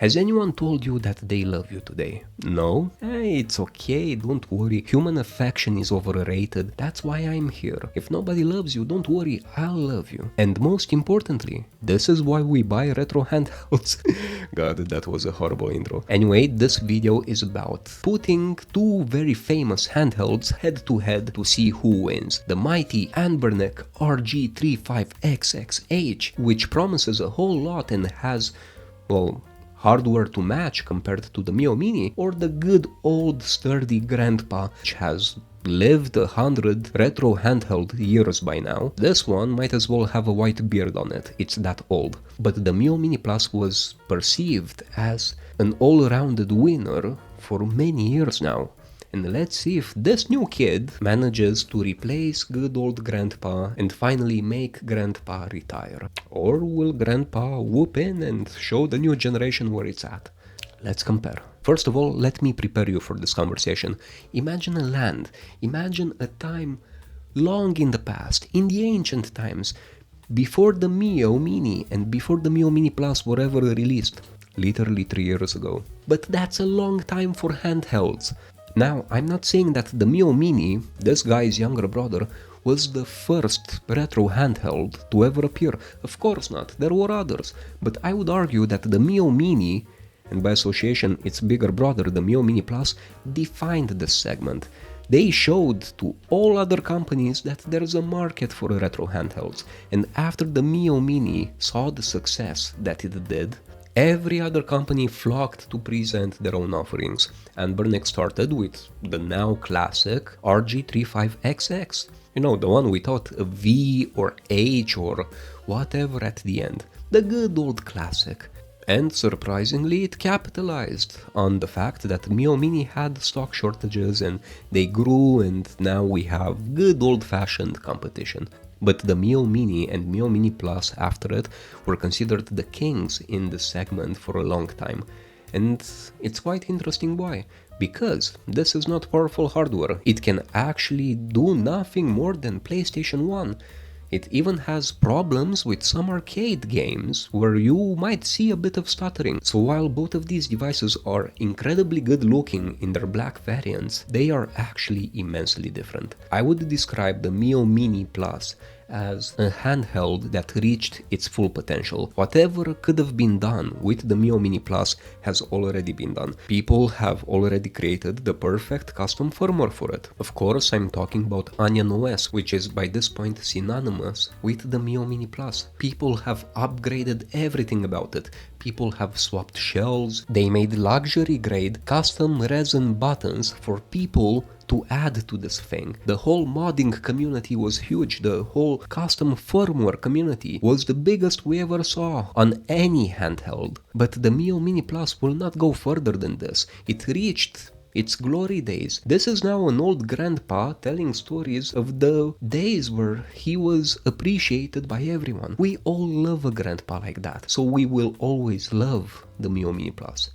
Has anyone told you that they love you today? No? It's okay, don't worry. Human affection is overrated. That's why I'm here. If nobody loves you, don't worry, I'll love you. And most importantly, this is why we buy retro handhelds. God, that was a horrible intro. Anyway, this video is about putting two very famous handhelds head to head to see who wins. The mighty Anbernic RG35XX, which promises a whole lot and has, well, hardware to match compared to the Miyoo Mini, or the good old sturdy grandpa which has lived 100 retro handheld years by now. This one might as well have a white beard on it, it's that old. But the Miyoo Mini Plus was perceived as an all-rounded winner for many years now. And let's see if this new kid manages to replace good old grandpa and finally make grandpa retire. Or will grandpa whoop in and show the new generation where it's at? Let's compare. First of all, let me prepare you for this conversation. Imagine a land, imagine a time long in the past, in the ancient times, before the Miyoo Mini and before the Miyoo Mini Plus were ever released. Literally 3 years ago. But that's a long time for handhelds. Now, I'm not saying that the Miyoo Mini, this guy's younger brother, was the first retro handheld to ever appear. Of course not, there were others. But I would argue that the Miyoo Mini, and by association its bigger brother, the Miyoo Mini Plus, defined this segment. They showed to all other companies that there's a market for retro handhelds. And after the Miyoo Mini saw the success that it did, every other company flocked to present their own offerings. Anbernic started with the now classic RG35XX. You know, the one without a V or H or whatever at the end. The good old classic. And surprisingly, it capitalized on the fact that Miyoo Mini had stock shortages and they grew, and now we have good old-fashioned competition. But the Miyoo Mini and Miyoo Mini Plus after it were considered the kings in this segment for a long time. And it's quite interesting why. Because this is not powerful hardware. It can actually do nothing more than PlayStation 1. It even has problems with some arcade games where you might see a bit of stuttering. So while both of these devices are incredibly good looking in their black variants, they are actually immensely different. I would describe the Miyoo Mini Plus as a handheld that reached its full potential. Whatever could have been done with the Miyoo Mini Plus has already been done. People have already created the perfect custom firmware for it. Of course, I'm talking about Onion OS, which is by this point synonymous with the Miyoo Mini Plus. People have upgraded everything about it. People have swapped shells, they made luxury grade custom resin buttons for people to add to this thing. The whole modding community was huge. The whole custom firmware community was the biggest we ever saw on any handheld. But the Miyoo Mini Plus will not go further than this. It reached its glory days. This is now an old grandpa telling stories of the days where he was appreciated by everyone. We all love a grandpa like that, so we will always love the Miyoo Mini Plus.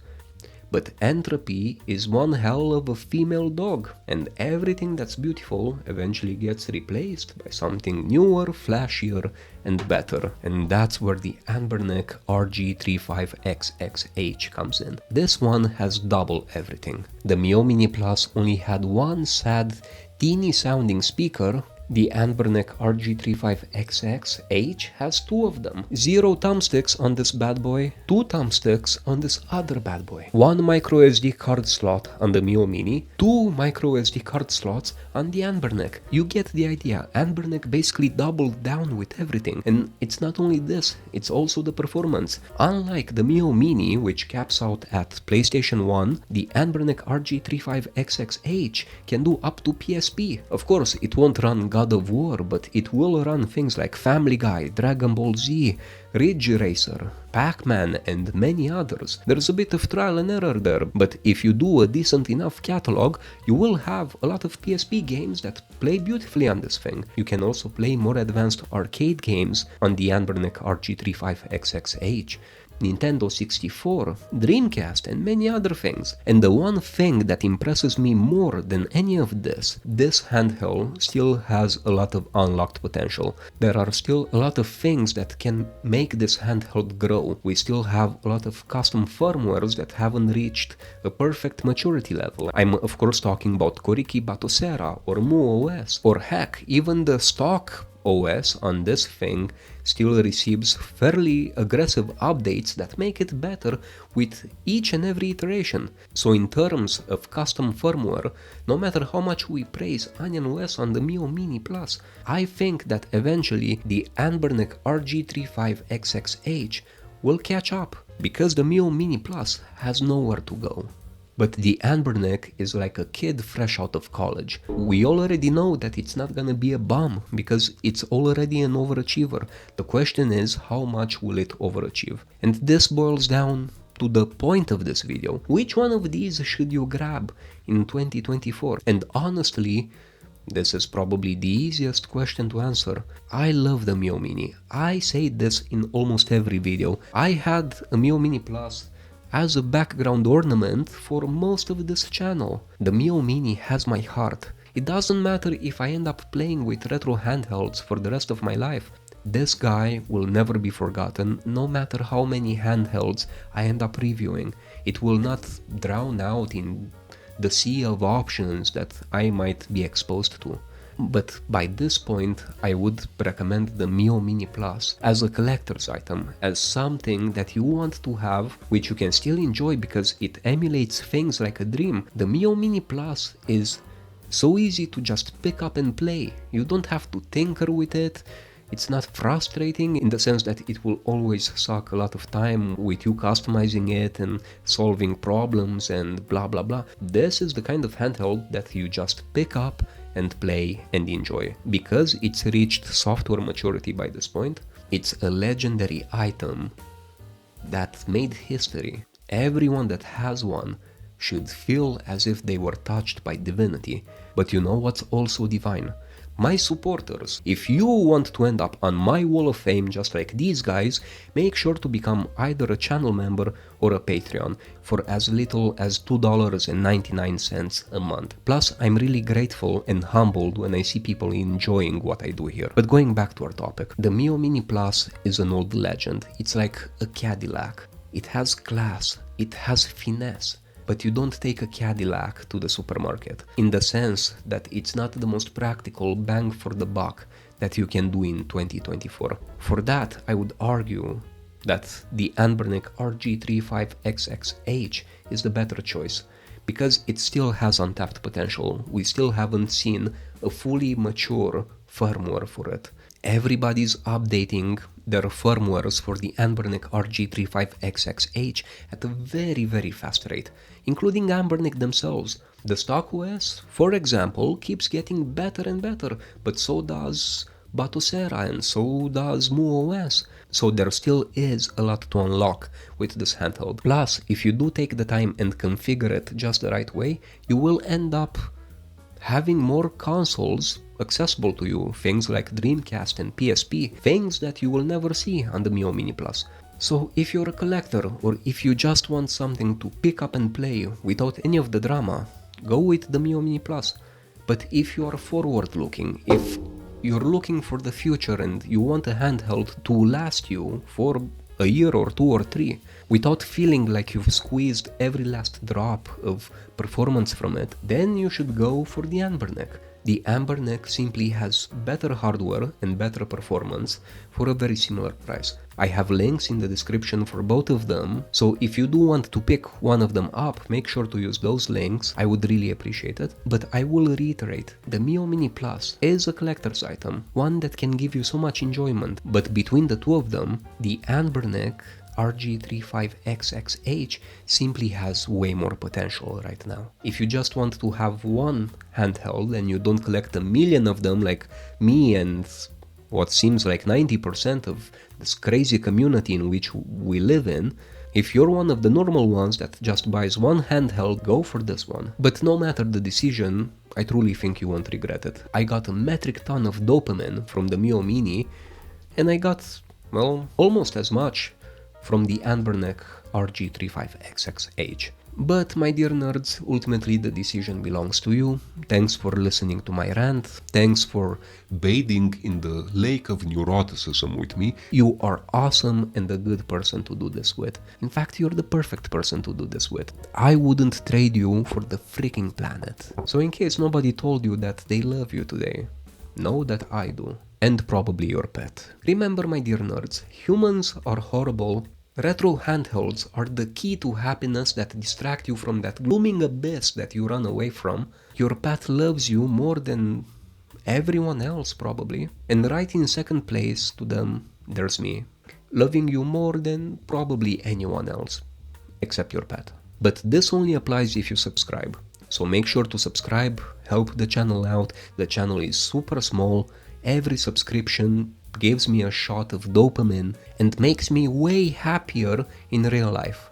But entropy is one hell of a female dog, and everything that's beautiful eventually gets replaced by something newer, flashier, and better. And that's where the Anbernic RG35XX comes in. This one has double everything. The Miyoo Mini Plus only had one sad, teeny sounding speaker. The Anbernic RG35XX has two of them. 0 thumbsticks on this bad boy, 2 thumbsticks on this other bad boy. 1 microSD card slot on the Miyoo Mini, 2 microSD card slots on the Anbernic. You get the idea. Anbernic basically doubled down with everything. And it's not only this, it's also the performance. Unlike the Miyoo Mini, which caps out at PlayStation 1, the Anbernic RG35XX can do up to PSP. Of course, it won't run God of War, but it will run things like Family Guy, Dragon Ball Z, Ridge Racer, Pac-Man, and many others. There's a bit of trial and error there, but if you do a decent enough catalog, you will have a lot of PSP games that play beautifully on this thing. You can also play more advanced arcade games on the Anbernic RG35XX. Nintendo 64, Dreamcast, and many other things. And the one thing that impresses me more than any of this handheld still has a lot of unlocked potential. There are still a lot of things that can make this handheld grow. We still have a lot of custom firmwares that haven't reached a perfect maturity level. I'm of course talking about Koriki Batocera or Miyoo OS, or heck, even the stock OS on this thing still receives fairly aggressive updates that make it better with each and every iteration. So in terms of custom firmware, no matter how much we praise Onion OS on the Miyoo Mini Plus, I think that eventually the Anbernic RG35XX will catch up, because the Miyoo Mini Plus has nowhere to go. But the Anbernic is like a kid fresh out of college. We already know that it's not gonna be a bomb, because it's already an overachiever. The question is, how much will it overachieve? And this boils down to the point of this video. Which one of these should you grab in 2024? And honestly, this is probably the easiest question to answer. I love the Miyoo Mini. I say this in almost every video. I had a Miyoo Mini Plus as a background ornament for most of this channel. The Miyoo Mini has my heart. It doesn't matter if I end up playing with retro handhelds for the rest of my life. This guy will never be forgotten, no matter how many handhelds I end up reviewing. It will not drown out in the sea of options that I might be exposed to. But by this point, I would recommend the Miyoo Mini Plus as a collector's item, as something that you want to have, which you can still enjoy because it emulates things like a dream. The Miyoo Mini Plus is so easy to just pick up and play. You don't have to tinker with it. It's not frustrating in the sense that it will always suck a lot of time with you customizing it and solving problems and blah blah blah. This is the kind of handheld that you just pick up and play and enjoy. Because it's reached software maturity by this point, it's a legendary item that made history. Everyone that has one should feel as if they were touched by divinity. But you know what's also divine? My supporters. If you want to end up on my wall of fame just like these guys, make sure to become either a channel member or a Patreon for as little as $2.99 a month. Plus, I'm really grateful and humbled when I see people enjoying what I do here. But going back to our topic, the Miyoo Mini Plus is an old legend. It's like a Cadillac. It has class, it has finesse. But you don't take a Cadillac to the supermarket, in the sense that it's not the most practical bang for the buck that you can do in 2024. For that, I would argue that the Anbernic RG35XX is the better choice, because it still has untapped potential. We still haven't seen a fully mature firmware for it. Everybody's updating their firmwares for the Anbernic RG35XX at a very, very fast rate, including Anbernic themselves. The stock OS, for example, keeps getting better and better, but so does Batocera and so does Miyoo OS. So there still is a lot to unlock with this handheld. Plus, if you do take the time and configure it just the right way, you will end up having more consoles accessible to you, things like Dreamcast and PSP, things that you will never see on the Miyoo Mini Plus. So if you're a collector, or if you just want something to pick up and play without any of the drama, go with the Miyoo Mini Plus. But if you are forward looking, if you're looking for the future and you want a handheld to last you for a year or 2 or 3, without feeling like you've squeezed every last drop of performance from it, then you should go for the Anbernic. The Anbernic simply has better hardware and better performance for a very similar price. I have links in the description for both of them, so if you do want to pick one of them up, make sure to use those links. I would really appreciate it. But I will reiterate, the Miyoo Mini Plus is a collector's item, one that can give you so much enjoyment. But between the two of them, the Anbernic RG35XX simply has way more potential right now. If you just want to have one handheld and you don't collect a million of them like me and what seems like 90% of this crazy community in which we live in, if you're one of the normal ones that just buys one handheld, go for this one. But no matter the decision, I truly think you won't regret it. I got a metric ton of dopamine from the Miyoo Mini, and I got, well, almost as much from the Anbernic RG35XX. But my dear nerds, ultimately the decision belongs to you. Thanks for listening to my rant. Thanks for bathing in the lake of neuroticism with me. You are awesome and a good person to do this with. In fact, you're the perfect person to do this with. I wouldn't trade you for the freaking planet. So in case nobody told you that they love you today, know that I do. And probably your pet. Remember, my dear nerds, humans are horrible. Retro handhelds are the key to happiness that distract you from that glooming abyss that you run away from. Your pet loves you more than everyone else probably. And right in second place to them, there's me, loving you more than probably anyone else, except your pet. But this only applies if you subscribe. So make sure to subscribe, help the channel out. The channel is super small. Every subscription gives me a shot of dopamine and makes me way happier in real life.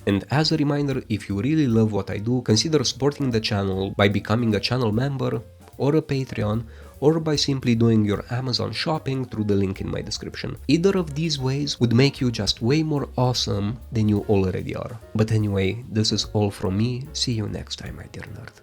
And as a reminder, if you really love what I do, consider supporting the channel by becoming a channel member or a Patreon, or by simply doing your Amazon shopping through the link in my description. Either of these ways would make you just way more awesome than you already are. But anyway, this is all from me. See you next time, my dear nerd.